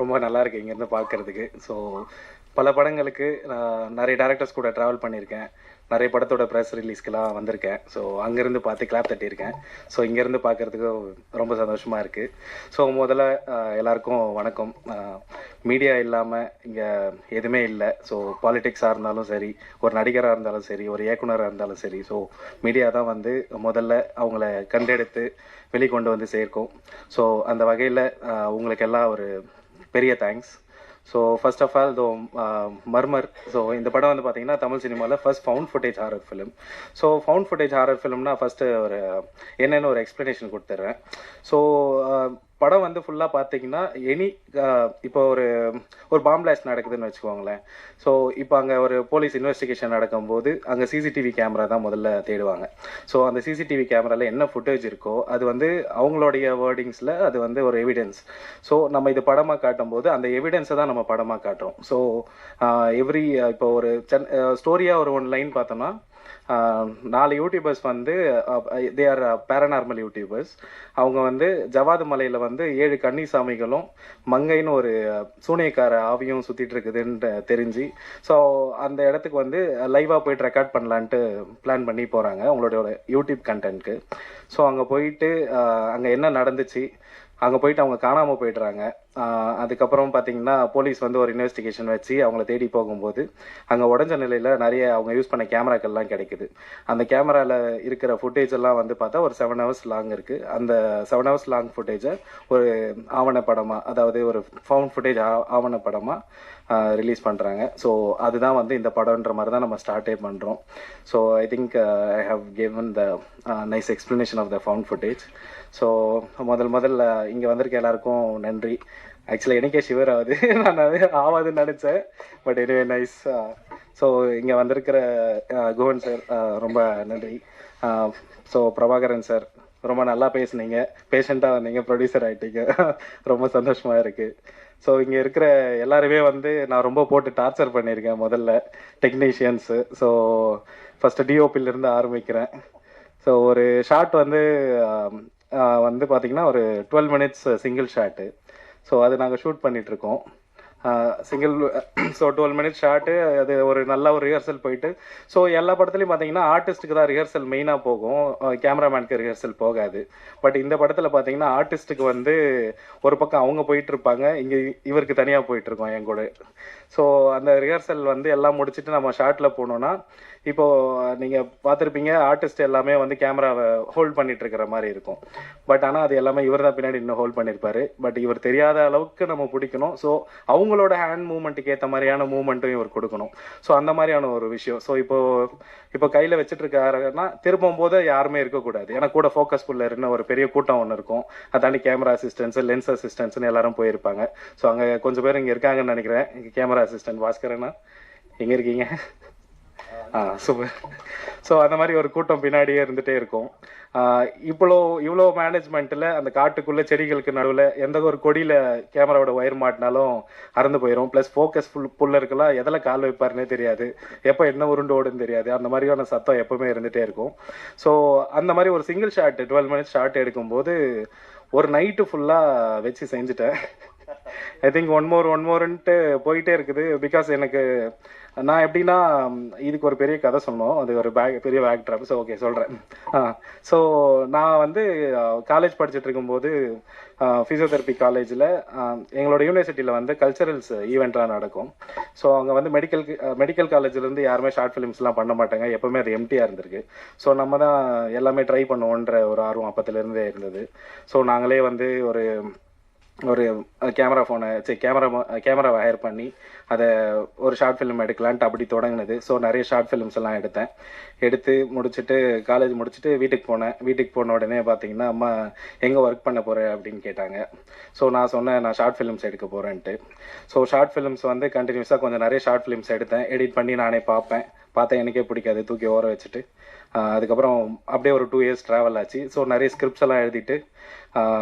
ரொம்ப நல்லா இருக்கு இங்கேருந்து பார்க்கறதுக்கு. ஸோ பல படங்களுக்கு நான் நிறைய டேரக்டர்ஸ் கூட ட்ராவல் பண்ணியிருக்கேன். நிறைய படத்தோட ப்ரெஸ் ரிலீஸ்க்கெலாம் வந்திருக்கேன். ஸோ அங்கேருந்து பார்த்து கிளாப் தட்டியிருக்கேன். ஸோ இங்கேருந்து பார்க்கறதுக்கு ரொம்ப சந்தோஷமாக இருக்குது. ஸோ முதல்ல எல்லாருக்கும் வணக்கம். மீடியா இல்லாமல் இங்கே எதுவுமே இல்லை. ஸோ பாலிடிக்ஸாக இருந்தாலும் சரி, ஒரு நடிகராக இருந்தாலும் சரி, ஒரு இயக்குனராக இருந்தாலும் சரி, ஸோ மீடியா தான் வந்து முதல்ல அவங்கள கண்டெடுத்து வெளிக்கொண்டு வந்து சேர்க்கும். ஸோ அந்த வகையில் உங்களுக்கு எல்லாம் ஒரு பெரிய thanks. So first of all Murmur. So இந்த படம் வந்து பார்த்தீங்கன்னா தமிழ் சினிமாவில் first found footage horror film. So found footage horror ஃபிலிம்னா ஃபஸ்ட்டு ஒரு என்னென்னு ஒரு எக்ஸ்ப்ளனேஷன் கொடுத்துட்றேன். ஸோ படம் வந்து ஃபுல்லாக பார்த்தீங்கன்னா இப்போ ஒரு பாம் பிளாஸ்ட் நடக்குதுன்னு வச்சுக்கோங்களேன். ஸோ இப்போ அங்கே ஒரு போலீஸ் இன்வெஸ்டிகேஷன் நடக்கும்போது அங்கே சிசிடிவி கேமரா தான் முதல்ல தேடுவாங்க. ஸோ அந்த சிசிடிவி கேமராவில் என்ன ஃபுட்டேஜ் இருக்கோ அது வந்து அவங்களுடைய வேர்டிங்ஸில் அது வந்து ஒரு எவிடன்ஸ். ஸோ நம்ம இது படமாக காட்டும்போது அந்த எவிடன்ஸை தான் நம்ம படமாக காட்டுறோம். ஸோ இப்போ ஒரு ஸ்டோரியாக ஒரு ஒன் லைன் பார்த்தோம்னா, 4 யூடியூபர்ஸ் வந்து தே ஆர் பேரநார்மல் யூடியூபர்ஸ். அவங்க வந்து ஜவாது மலையில் வந்து 7 கன்னிசாமிகளும் மங்கைன்னு ஒரு சூனியக்கார ஆவியும் சுற்றிட்டு இருக்குதுன்னு தெரிஞ்சு, ஸோ அந்த இடத்துக்கு வந்து லைவாக போயிட்டு ரெக்கார்ட் பண்ணலான்ட்டு பிளான் பண்ணி போகிறாங்க அவங்களோட யூடியூப் கண்டென்ட்க்கு. ஸோ அங்கே போயிட்டு அங்கே என்ன நடந்துச்சு, அங்கே போயிட்டு அவங்க காணாமல் போயிடுறாங்க. அதுக்கப்புறம் பார்த்தீங்கன்னா போலீஸ் வந்து ஒரு இன்வெஸ்டிகேஷன் வச்சு அவங்கள தேடி போகும்போது அங்கே உடஞ்ச நிலையில் நிறைய அவங்க யூஸ் பண்ண கேமராக்கள்லாம் கிடைக்குது. அந்த கேமராவில் இருக்கிற ஃபுட்டேஜ் எல்லாம் வந்து பார்த்தா ஒரு 7 hours லாங் இருக்குது. அந்த 7 hours லாங் ஃபுட்டேஜை ஒரு ஆவணப்படமாக, அதாவது ஒரு ஃபவுண்ட் ஃபுட்டேஜ் ஆவணப்படமாக ரிலீஸ் பண்ணுறாங்க. ஸோ அதுதான் வந்து இந்த படம்ன்ற மாதிரி தான் நம்ம ஸ்டார்ட்டே பண்ணுறோம். So I think I have given the nice explanation of the found footage. So முதல்ல இங்கே வந்திருக்க எல்லாருக்கும் நன்றி. ஆக்சுவலாக எனக்கே ஷிவர் ஆகுது, நான் அது ஆகாதுன்னு நினச்சேன். But anyway nice. ஸோ இங்கே வந்திருக்கிற குஹன் சார் ரொம்ப நன்றி. ஸோ பிரபாகரன் சார் ரொம்ப நல்லா பேசுனீங்க, பேஷண்ட்டாக வந்தீங்க, ப்ரொடியூசர் ஆகிட்டீங்க. ரொம்ப சந்தோஷமாக இருக்குது. ஸோ இங்கே இருக்கிற எல்லாருமே வந்து நான் ரொம்ப போட்டு டார்ச்சர் பண்ணியிருக்கேன். முதல்ல டெக்னீஷியன்ஸு. ஸோ ஃபஸ்ட்டு டிஓபியிலேருந்து ஆரம்பிக்கிறேன். ஸோ ஒரு ஷாட் வந்து பார்த்தீங்கன்னா ஒரு 12 minutes சிங்கிள் ஷாட்டு. ஸோ அது நாங்கள் ஷூட் பண்ணிகிட்ருக்கோம் சிங்கிள். So 12 minutes shot. அது ஒரு நல்ல ஒரு ரிஹர்சல் போயிட்டு, ஸோ எல்லா படத்துலையும் பார்த்தீங்கன்னா ஆர்டிஸ்ட்டுக்கு தான் ரிஹர்சல் மெயினாக போகும், கேமராமேனுக்கு ரிஹர்சல் போகாது. பட் இந்த படத்தில் பார்த்தீங்கன்னா ஆர்டிஸ்ட்டுக்கு வந்து ஒரு பக்கம் அவங்க போயிட்டுருப்பாங்க, இங்கே இவருக்கு தனியாக போயிட்டுருக்கோம் என் கூட. ஸோ அந்த ரிஹர்சல் வந்து எல்லாம் முடிச்சுட்டு நம்ம ஷார்ட்டில் போனோன்னா, இப்போது நீங்கள் பார்த்துருப்பீங்க ஆர்டிஸ்ட் எல்லாமே வந்து கேமராவை ஹோல்ட் பண்ணிட்டு இருக்கிற மாதிரி இருக்கும். பட் ஆனால் அது எல்லாமே இவர் தான் பின்னாடி இன்னும் ஹோல்ட் பண்ணியிருப்பாரு. பட் இவர் தெரியாத அளவுக்கு நம்ம பிடிக்கணும். ஸோ அவங்களோட ஹேண்ட் மூவ்மெண்ட்டுக்கு ஏற்ற மாதிரியான மூவ்மெண்ட்டும் இவர் கொடுக்கணும். ஸோ அந்த மாதிரியான ஒரு விஷயம். ஸோ இப்போ கையில் வச்சுட்டு இருக்காருன்னா திரும்பும் போது யாருமே இருக்கக்கூடாது. ஏன்னா கூட ஃபோக்கஸ் புல்லர்னு ஒரு பெரிய கூட்டம் ஒன்று இருக்கும். அதை தாண்டி கேமரா அசிஸ்டன்ஸ், லென்ஸ் அசிஸ்டன்ஸ்னு எல்லாரும் போயிருப்பாங்க. ஸோ அங்கே கொஞ்சம் பேர் இங்கே இருக்காங்கன்னு நினைக்கிறேன். இங்கே கேமரா அசிஸ்டன்ட் பாஸ்கரனா எங்கே இருக்கீங்க? சூப்பர். ஸோ அந்த மாதிரி ஒரு கூட்டம் பின்னாடியே இருந்துகிட்டே இருக்கும். இவ்வளோ மேனேஜ்மெண்ட்டில் அந்த காட்டுக்குள்ளே செடிகளுக்கு நடுவில் எந்த ஒரு கொடியில் கேமராவோட ஒயர் மாட்டினாலும் அறந்து போயிடும். ப்ளஸ் ஃபோக்கஸ் புல்லருக்கெல்லாம் எதில் கால் வைப்பாருன்னே தெரியாது, எப்போ என்ன உருண்டு ஓடுன்னு தெரியாது. அந்த மாதிரியான சத்தம் எப்போவுமே இருந்துகிட்டே இருக்கும். ஸோ அந்த மாதிரி ஒரு சிங்கிள் ஷாட் 12 minutes ஷாட் எடுக்கும்போது ஒரு நைட்டு ஃபுல்லாக வச்சு செஞ்சுட்டேன். ஐ திங்க் ஒன் மோர்ன்ட்டு போயிட்டே இருக்குது. பிகாஸ் நான் எப்படின்னா இதுக்கு ஒரு பெரிய கதை சொன்னோம், அது ஒரு பெரிய பேக் ட்ராப். ஸோ ஓகே சொல்கிறேன். ஸோ நான் வந்து காலேஜ் படிச்சுட்டு இருக்கும்போது ஃபிசியோதெரப்பி காலேஜில் எங்களோட யூனிவர்சிட்டியில் வந்து கல்ச்சரல்ஸ் ஈவெண்ட்லாம் நடக்கும். ஸோ அங்கே வந்து மெடிக்கல் காலேஜ்லேருந்து யாருமே ஷார்ட் ஃபிலிம்ஸ்லாம் பண்ண மாட்டாங்க, எப்போவுமே அது எம்டியாக இருந்திருக்கு. ஸோ நம்ம தான் எல்லாமே ட்ரை பண்ணுவோன்ற ஒரு ஆர்வம் அப்பத்துலேருந்தே இருந்தது. ஸோ நாங்களே வந்து ஒரு கேமராவை ஹையர் பண்ணி அதை ஒரு ஷார்ட் ஃபிலிம் எடுக்கலான்ட்டு அப்படி தொடங்கினது. ஸோ நிறைய ஷார்ட் ஃபிலிம்ஸ் எல்லாம் எடுத்து முடிச்சுட்டு காலேஜ் முடிச்சுட்டு வீட்டுக்கு போன உடனே பார்த்தீங்கன்னா அம்மா எங்கே ஒர்க் பண்ண போகிறேன் அப்படின்னு கேட்டாங்க. ஸோ நான் சொன்னேன் நான் ஷார்ட் ஃபிலிம்ஸ் எடுக்க போகிறேன்ட்டு. ஸோ ஷார்ட் ஃபிலிம்ஸ் வந்து கண்டினியூஸாக கொஞ்சம் நிறைய ஷார்ட் ஃபிலிம்ஸ் எடுத்தேன். எடிட் பண்ணி நானே பார்த்தேன் எனக்கே பிடிக்காது, தூக்கி ஓர வச்சுட்டு அதுக்கப்புறம் அப்படியே ஒரு 2 years ட்ராவல் ஆச்சு. ஸோ நிறைய ஸ்கிரிப்ட்ஸ் எல்லாம் எழுதிட்டு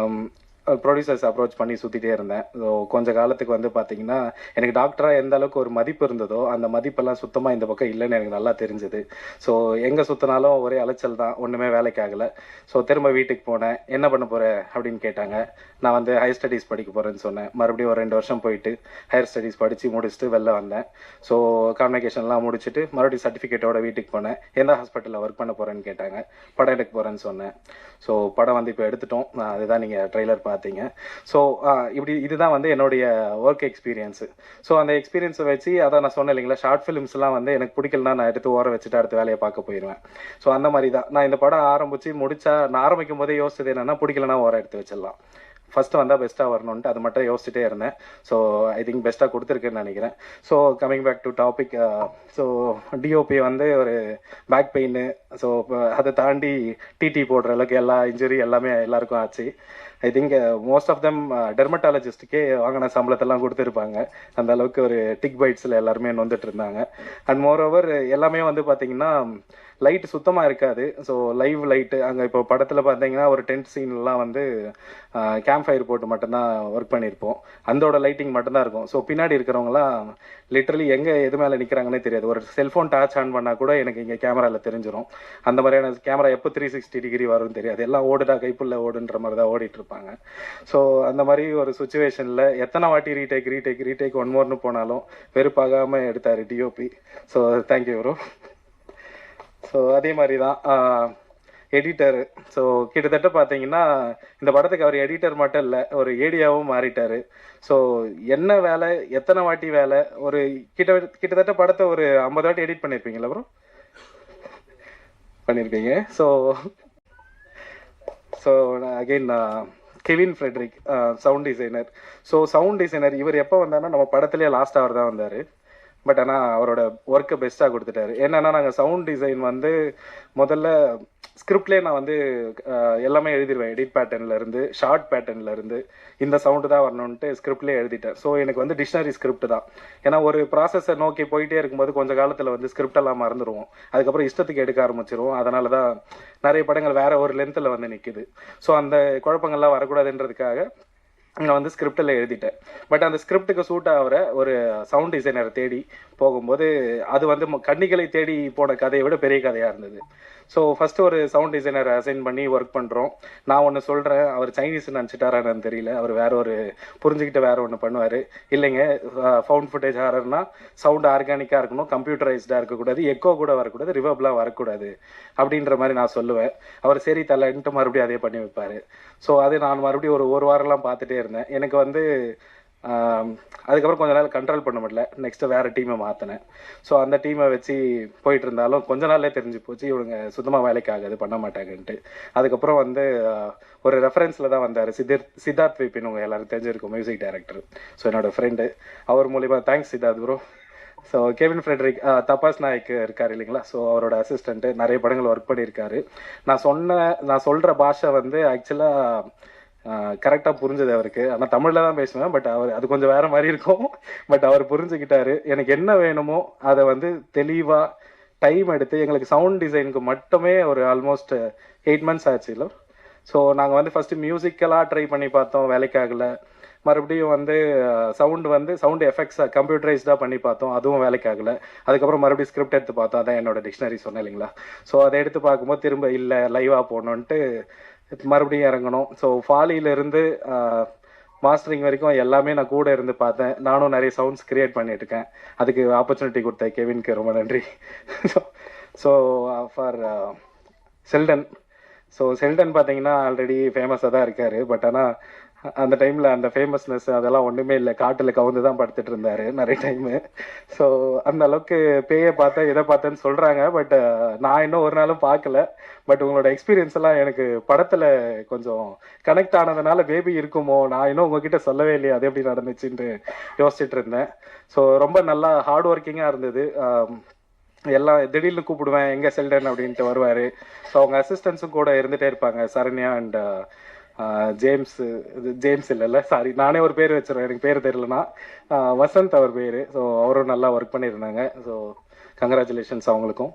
ப்ரொடியூசர்ஸ் அப்ரோச் பண்ணி சுற்றிட்டே இருந்தேன். ஸோ கொஞ்ச காலத்துக்கு வந்து பார்த்தீங்கன்னா எனக்கு டாக்டராக எந்த அளவுக்கு ஒரு மதிப்பு இருந்ததோ அந்த மதிப்பெல்லாம் சுத்தமாக இந்த பக்கம் இல்லைன்னு எனக்கு நல்லா தெரிஞ்சுது. ஸோ எங்கே சுற்றினாலும் ஒரே அலைச்சல் தான், ஒன்றுமே வேலைக்கு ஆகலை. ஸோ திரும்ப வீட்டுக்கு போனேன். என்ன பண்ண போகிற அப்படின்னு கேட்டாங்க. நான் வந்து ஹையர் ஸ்டடீஸ் படிக்க போகிறேன்னு சொன்னேன். மறுபடியும் ஒரு 2 வருஷம் போயிட்டு ஹையர் ஸ்டடீஸ் படித்து முடிச்சுட்டு வெளில வந்தேன். ஸோ கான்வெகேஷன்லாம் முடிச்சுட்டு மறுபடியும் சர்டிஃபிகேட்டோட வீட்டுக்கு போனேன். எந்த ஹாஸ்பிட்டலில் ஒர்க் பண்ண போகிறேன்னு கேட்டாங்க. படம் எடுக்க போகிறேன்னு சொன்னேன். ஸோ படம் வந்து இப்போ எடுத்துட்டோம். அதுதான் நீங்கள் ட்ரெய்லர் பார்த்தீங்க. ஸோ இதுதான் வந்து என்னுடைய ஒர்க் எக்ஸ்பீரியன்ஸு. ஸோ அந்த எக்ஸ்பீரியன்ஸை வச்சு அதான் நான் சொன்னேன் இல்லைங்களா, ஷார்ட் ஃபிலிம்ஸ்லாம் வந்து எனக்கு பிடிக்கலனா நான் எடுத்து ஓர வச்சுட்டு அடுத்த வேலையை பார்க்க போயிடுவேன். ஸோ அந்த மாதிரி தான் நான் இந்த படம் ஆரம்பித்து முடிச்சா நான் ஆரம்பிக்கும் போதே யோசிச்சது என்னென்னா, பிடிக்கலனா ஓர எடுத்து வச்சிடலாம், ஃபஸ்ட்டு வந்தால் பெஸ்ட்டாக வரணுன்ட்டு அது மட்டும் யோசிச்சுட்டே இருந்தேன். ஸோ ஐ திங்க் பெஸ்ட்டாக கொடுத்துருக்குன்னு நினைக்கிறேன். So coming back to topic, so DOP வந்து ஒரு பேக் பெயின், ஸோ அதை தாண்டி டிடி போடுற அளவுக்கு எல்லா இன்ஜுரி எல்லாமே எல்லாருக்கும் ஆச்சு. I think most of them டெர்மட்டாலஜிஸ்ட்டுக்கே வாங்கின சம்பளத்தெல்லாம் கொடுத்துருப்பாங்க. அந்த அளவுக்கு ஒரு டிக் பைட்ஸில் எல்லாருமே நொந்துட்டு இருந்தாங்க. அண்ட் மோர் ஓவர் எல்லாமே வந்து பார்த்தீங்கன்னா லைட்டு சுத்தமாக இருக்காது. ஸோ லைவ் லைட்டு அங்கே இப்போ படத்தில் பார்த்தீங்கன்னா ஒரு டென்ட் சீன்லாம் வந்து கேம்ப் ஃபயர் போட்டு மட்டும்தான் ஒர்க் பண்ணியிருப்போம். அதோட லைட்டிங் மட்டும்தான் இருக்கும். ஸோ பின்னாடி இருக்கிறவங்களாம் லிட்டரலி எங்கே எது மேலே நிற்கிறாங்கன்னே தெரியாது. ஒரு செல்ஃபோன் டார்ச் ஆன் பண்ணால் கூட எனக்கு இங்கே கேமராவில் தெரிஞ்சிடும். அந்த மாதிரியான கேமரா எப்போ 360 டிகிரி வரும்னு தெரியாது. எல்லாம் ஓடுதா கைப்புள்ள ஓடுன்ற மாதிரி தான் ஓடிட்டு இருப்பாங்க. ஸோ அந்த மாதிரி ஒரு சுச்சுவேஷனில் எத்தனை வாட்டி ரீடேக் ஒன் மோர்னு போனாலும் வெறுப்பாகாமல் எடுத்தார் DOP. So thank you bro. So அதே மாதிரி தான் எடிட்டரு. ஸோ கிட்டத்தட்ட பார்த்தீங்கன்னா இந்த படத்துக்கு அவர் எடிட்டர் மட்டும் இல்லை, ஒரு ஏடியாவும் மாறிட்டார். ஸோ என்ன வேலை, எத்தனை வாட்டி வேலை, ஒரு கிட்டத்தட்ட படத்தை ஒரு 50 வாட்டி எடிட் பண்ணியிருப்பீங்களா ப்ரோ? பண்ணியிருப்பீங்க. So so again Kevin Fredrick, sound designer. So sound designer இவர் எப்போ வந்தாருன்னா நம்ம படத்துலேயே லாஸ்ட் அவர் தான் வந்தார். பட் ஆனால் அவரோட ஒர்க்கை பெஸ்ட்டாக கொடுத்துட்டாரு. என்னென்னா நாங்கள் சவுண்ட் டிசைன் வந்து முதல்ல ஸ்கிரிப்ட்லேயே நான் வந்து எல்லாமே எழுதிடுவேன். எடிட் பேட்டர்ன்லேருந்து ஷார்ட் பேட்டர்ன்லேருந்து இந்த சவுண்டு தான் வரணுன்ட்டு ஸ்கிரிப்ட்லேயே எழுதிட்டேன். ஸோ எனக்கு வந்து டிக்ஷனரி ஸ்கிரிப்ட் தான். ஏன்னா ஒரு ப்ராசஸை நோக்கி போயிட்டே இருக்கும்போது கொஞ்சம் காலத்தில் வந்து ஸ்கிரிப்டெல்லாம் மறந்துடுவோம். அதுக்கப்புறம் இஷ்டத்துக்கு எடுக்க ஆரம்பிச்சிருவோம். அதனால தான் நிறைய படங்கள் வேறு ஒரு லென்த்தில் வந்து நிற்குது. ஸோ அந்த குழப்பங்கள்லாம் வரக்கூடாதுன்றதுக்காக நான் வந்து ஸ்கிரிப்டில் எழுதிட்டேன். பட் அந்த ஸ்கிரிப்டுக்கு சூட் ஆகிற ஒரு சவுண்ட் டிசைனரை தேடி போகும்போது அது வந்து கன்னிகளை தேடி போன கதையை விட பெரிய கதையாக இருந்தது. ஸோ ஃபஸ்ட்டு ஒரு சவுண்ட் டிசைனரை அசைன் பண்ணி ஒர்க் பண்ணுறோம். நான் ஒன்று சொல்கிறேன், அவர் சைனீஸ் நினச்சிட்டாரான்னு தெரியல. அவர் வேற ஒரு புரிஞ்சுக்கிட்டு வேற ஒன்று பண்ணுவார். இல்லைங்க, ஃபவுண்ட் ஃபுட்டேஜ் ஹாரர்னா சவுண்ட் ஆர்கானிக்காக இருக்கணும், கம்ப்யூட்டரைஸ்டாக இருக்கக்கூடாது, எக்கோ கூட வரக்கூடாது, ரிவர்ப்லாம் வரக்கூடாது அப்படின்ற மாதிரி நான் சொல்லுவேன். அவர் சரி தலைன்ட்டு மறுபடியும் அதே பண்ணி வைப்பார். ஸோ அது நான் மறுபடியும் ஒரு வாரம்லாம் பார்த்துட்டே இருந்தேன். எனக்கு வந்து அதுக்கப்புறம் கொஞ்ச நாள் கண்ட்ரோல் பண்ண முடியல. நெக்ஸ்ட்டு வேறு டீமை மாற்றினேன். ஸோ அந்த டீமை வச்சு போயிட்டு இருந்தாலும் கொஞ்ச நாள்லே தெரிஞ்சு போச்சு இவங்க சுத்தமாக வேலைக்கு ஆகாது, பண்ண மாட்டாங்கன்ட்டு. அதுக்கப்புறம் வந்து ஒரு ரெஃபரன்ஸில் தான் வந்தார் சித்தார்த் விபின், உங்கள் எல்லாரும் தெரிஞ்சிருக்கும், மியூசிக் டைரக்டர். ஸோ என்னோடய ஃப்ரெண்டு, அவர் மூலிமா thanks Siddharth bro. So Kevin Fredrick, Tapas Nayak இருக்கார் இல்லைங்களா, ஸோ அவரோட அசிஸ்டண்ட்டு, நிறைய படங்கள் ஒர்க் பண்ணியிருக்காரு. நான் சொல்கிற பாஷை வந்து ஆக்சுவலாக கரெக்டாக புரிஞ்சது அவருக்கு. ஆனால் தமிழில் தான் பேசுவேன். பட் அது கொஞ்சம் வேறு மாதிரி இருக்கும். பட் அவர் புரிஞ்சுக்கிட்டாரு. எனக்கு என்ன வேணுமோ அதை வந்து தெளிவாக டைம் எடுத்து எங்களுக்கு சவுண்ட் டிசைனுக்கு மட்டுமே ஒரு ஆல்மோஸ்ட் 8 months ஆச்சு இல்லை. ஸோ நாங்கள் வந்து ஃபஸ்ட்டு மியூசிக்கலாக ட்ரை பண்ணி பார்த்தோம், வேலைக்காகலை. மறுபடியும் வந்து சவுண்டு எஃபெக்ட்ஸாக கம்ப்யூட்டரைஸ்டாக பண்ணி பார்த்தோம், அதுவும் வேலைக்காகலை. அதுக்கப்புறம் மறுபடியும் ஸ்கிரிப்ட் எடுத்து பார்த்தோம், அதான் என்னோட டிக்ஷனரி சொன்னேன் இல்லைங்களா. ஸோ அதை எடுத்து பார்க்கும்போது திரும்ப இல்லை லைவாக போகணுன்ட்டு மறுபடியும் இறங்கணும். ஸோ ஃபாலியிலேருந்து மாஸ்டரிங் வரைக்கும் எல்லாமே நான் கூட இருந்து பார்த்தேன். நானும் நிறைய சவுண்ட்ஸ் கிரியேட் பண்ணிட்டு இருக்கேன். அதுக்கு ஆப்பர்ச்சுனிட்டி கொடுத்த கெவினுக்கு ரொம்ப நன்றி. So for Sheldon. So Sheldon பார்த்தீங்கன்னா ஆல்ரெடி ஃபேமஸாக தான் இருக்கார். பட் ஆனால் அந்த டைமில் அந்த ஃபேமஸ்னஸ் அதெல்லாம் ஒன்றுமே இல்லை. காட்டில் கவுந்து தான் படுத்துட்டு இருந்தார் நிறைய டைமு. ஸோ அந்த அளவுக்கு பேயை பார்த்தேன், இதை பார்த்தேன்னு சொல்கிறாங்க. பட் நான் இன்னும் ஒரு நாளும் பார்க்கல. பட் உங்களோட எக்ஸ்பீரியன்ஸ் எல்லாம் எனக்கு படத்தில் கொஞ்சம் கனெக்ட் ஆனதுனால பேபி இருக்குமோ, நான் இன்னும் உங்ககிட்ட சொல்லவே இல்லையே அது எப்படி நடந்துச்சுன்ட்டு யோசிச்சுட்டு இருந்தேன். ஸோ ரொம்ப நல்லா ஹார்ட் ஒர்க்கிங்காக இருந்தது. எல்லாம் திடீர்னு கூப்பிடுவேன், எங்கே செல்டன் அப்படின்ட்டு வருவார். ஸோ அவங்க அசிஸ்டன்ஸும் கூட இருந்துகிட்டே இருப்பாங்க, சரண்யா அண்ட் ஜேம்ஸ் இல்லைல்ல, சாரி நானே ஒரு பேர் வச்சிருவேன், எனக்கு பேர் தெரியலனா வசந்த் அவர் பேர். ஸோ அவரும் நல்லா ஒர்க் பண்ணியிருந்தாங்க. ஸோ கங்க்ராச்சுலேஷன்ஸ் அவங்களுக்கும்.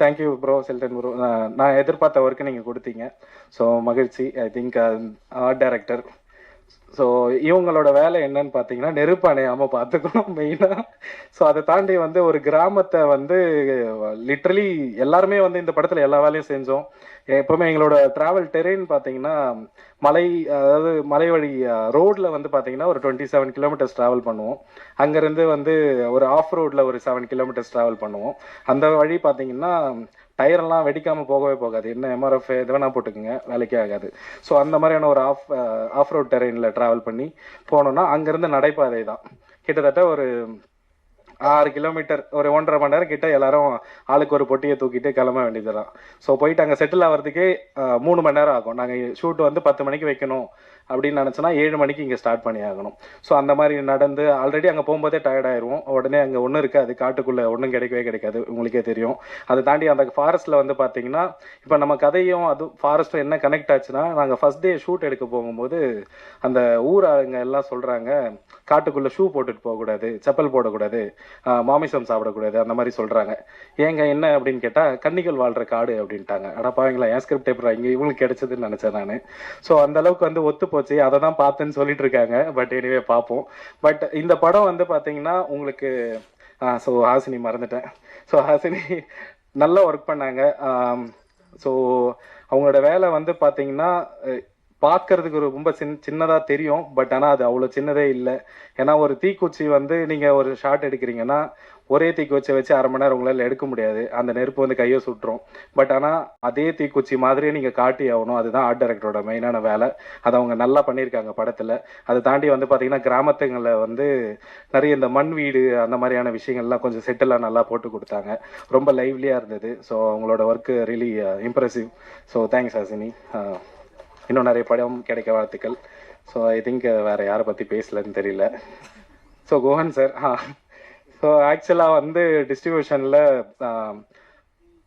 Thank you bro, Sheldon bro. நான் எதிர்பார்த்த ஒர்க்கு நீங்கள் கொடுத்தீங்க. ஸோ மகிழ்ச்சி. I think art director. So இவங்களோட வேலை என்னன்னு பார்த்தீங்கன்னா நெருப்பு அணையாமல் பார்த்துக்கணும் மெயினாக. ஸோ அதை தாண்டி வந்து ஒரு கிராமத்தை வந்து லிட்ரலி எல்லாருமே வந்து இந்த படத்தில் எல்லா வேலையும் செஞ்சோம். எப்பவுமே எங்களோட டிராவல் டெரெயின் பார்த்தீங்கன்னா மலை, அதாவது மலை வழி ரோட்ல வந்து பார்த்தீங்கன்னா ஒரு 27 கிலோமீட்டர்ஸ் ட்ராவல் பண்ணுவோம். அங்கேருந்து வந்து ஒரு ஆஃப் ரோட்ல ஒரு 7 கிலோமீட்டர்ஸ் ட்ராவல் பண்ணுவோம். அந்த வழி பார்த்தீங்கன்னா டயரெல்லாம் வெடிக்காமல் போகவே போகாது. என்ன எம்ஆர்எஃப் எது வேணால் போட்டுக்குங்க, வேலைக்கே ஆகாது. ஸோ அந்த மாதிரியான ஒரு ஆஃப் ரோட் டெரெயினில் ட்ராவல் பண்ணி போனோம்னா அங்கேருந்து நடைபாதை தான். கிட்டத்தட்ட ஒரு 6 கிலோமீட்டர், ஒரு 1.5 மணி நேரம் கிட்ட எல்லாரும் ஆளுக்கு ஒரு பொட்டியை தூக்கிட்டு கிளம்ப வேண்டியதுதான். ஸோ போயிட்டு அங்கே செட்டில் ஆகிறதுக்கே 3 மணி நேரம் ஆகும். நாங்கள் ஷூட் வந்து 10 மணிக்கு வைக்கணும் அப்படின்னு நினச்சோன்னா 7 மணிக்கு இங்கே ஸ்டார்ட் பண்ணி ஆகணும். ஸோ அந்த மாதிரி நடந்து ஆல்ரெடி அங்கே போகும்போதே டயர்ட் ஆயிடுவோம். உடனே அங்கே ஒன்றும் இருக்காது, காட்டுக்குள்ளே ஒன்றும் கிடைக்கவே கிடைக்காது, உங்களுக்கே தெரியும். அதை தாண்டி அந்த ஃபாரஸ்ட்டில் வந்து பார்த்தீங்கன்னா இப்போ நம்ம கதையும் அது ஃபாரஸ்ட்டும் என்ன கனெக்ட் ஆச்சுன்னா, நாங்கள் ஃபர்ஸ்ட் டே ஷூட் எடுக்க போகும்போது அந்த ஊராளுங்க எல்லாம் சொல்கிறாங்க, காட்டுக்குள்ளே ஷூ போட்டுட்டு போகக்கூடாது, செப்பல் போடக்கூடாது, மாமிசம் சாப்பிடக்கூடாது, அந்த மாதிரி சொல்கிறாங்க. ஏங்க என்ன அப்படின்னு கேட்டால் கன்னிகள் வாழ்கிற காடு அப்படின்ட்டாங்க. ஆனால் பாவங்களா, என் ஸ்கிரிப்ட் எப்படி இங்கே இவங்களுக்கு கிடைச்சதுன்னு நினச்சேன் நான். ஸோ அந்த அளவுக்கு வந்து ஒத்து போச்சு. அதை தான் பார்த்தேன்னு சொல்லிட்டு இருக்காங்க. பட் எனிவே பார்ப்போம். பட் இந்த படம் வந்து பார்த்தீங்கன்னா உங்களுக்கு ஸோ ஹாசினி மறந்துட்டேன். ஸோ ஹாசினி நல்லா ஒர்க் பண்ணாங்க. ஸோ அவங்களோட வேலை வந்து பார்த்தீங்கன்னா பார்க்கறதுக்கு ரொம்ப சின்னதாக தெரியும். பட் ஆனால் அது அவ்வளோ சின்னதே இல்லை. ஏன்னா ஒரு தீக்குச்சி வந்து நீங்கள் ஒரு ஷாட் எடுக்கிறீங்கன்னா ஒரே தீக்குச்சியை வச்சு 1/2 மணி நேரம் உங்களால் எடுக்க முடியாது. அந்த நெருப்பு வந்து கையை சுட்டுரும். பட் ஆனால் அதே தீக்குச்சி மாதிரியே நீங்கள் காட்டி ஆகணும். அதுதான் ஆர்ட் டைரக்டரோட மெயினான வேலை. அதை அவங்க நல்லா பண்ணியிருக்காங்க படத்தில். அதை தாண்டி வந்து பார்த்தீங்கன்னா கிராமத்துங்களில் வந்து நிறைய இந்த மண் வீடு அந்த மாதிரியான விஷயங்கள்லாம் கொஞ்சம் செட்டெல்லாம் நல்லா போட்டு கொடுத்தாங்க. ரொம்ப லைவ்லியாக இருந்தது. ஸோ அவங்களோட work really impressive. So thanks Hasini. இன்னும் நிறைய படம் கிடைக்க வாழ்த்துக்கள். ஸோ ஐ திங்க் வேறு யாரை பற்றி பேசலன்னு தெரியல. ஸோ கோஹன் சார், ஸோ ஆக்சுவலாக வந்து டிஸ்ட்ரிபியூஷனில்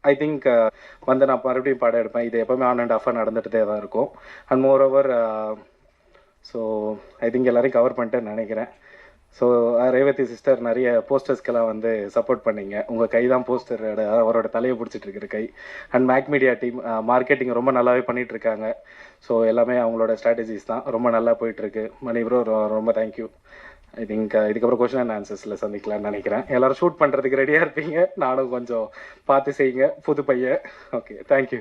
ஐ திங்க் வந்து நான் மறுபடியும் படம் எடுப்பேன். இது எப்போவுமே ஆன் அண்ட் ஆஃபாக நடந்துகிட்டே தான் இருக்கும். And more over so I think எல்லாரையும் கவர் பண்ணிட்டேன்னு நினைக்கிறேன். ஸோ ரேவதி சிஸ்டர் நிறைய போஸ்டர்ஸ்க்கெல்லாம் வந்து சப்போர்ட் பண்ணீங்க. உங்கள் கை தான் போஸ்டர், அவரோட தலையை பிடிச்சிட்டு இருக்கிற கை. And make media team marketing ரொம்ப நல்லாவே பண்ணிட்டு இருக்காங்க. ஸோ எல்லாமே அவங்களோட ஸ்ட்ராட்டஜிஸ் தான், ரொம்ப நல்லா போயிட்டுருக்கு. மணி ப்ரோ ரொம்ப தேங்க்யூ. ஐ திங்க் இதுக்கப்புறம் கொஸ்டின் அண்ட் ஆன்சர்ஸில் சந்திக்கலாம்னு நினைக்கிறேன். எல்லோரும் ஷூட் பண்ணுறதுக்கு ரெடியாக இருப்பீங்க. நானும் கொஞ்சம் பார்த்து செய்யுங்க, புது பையன். Okay, thank you.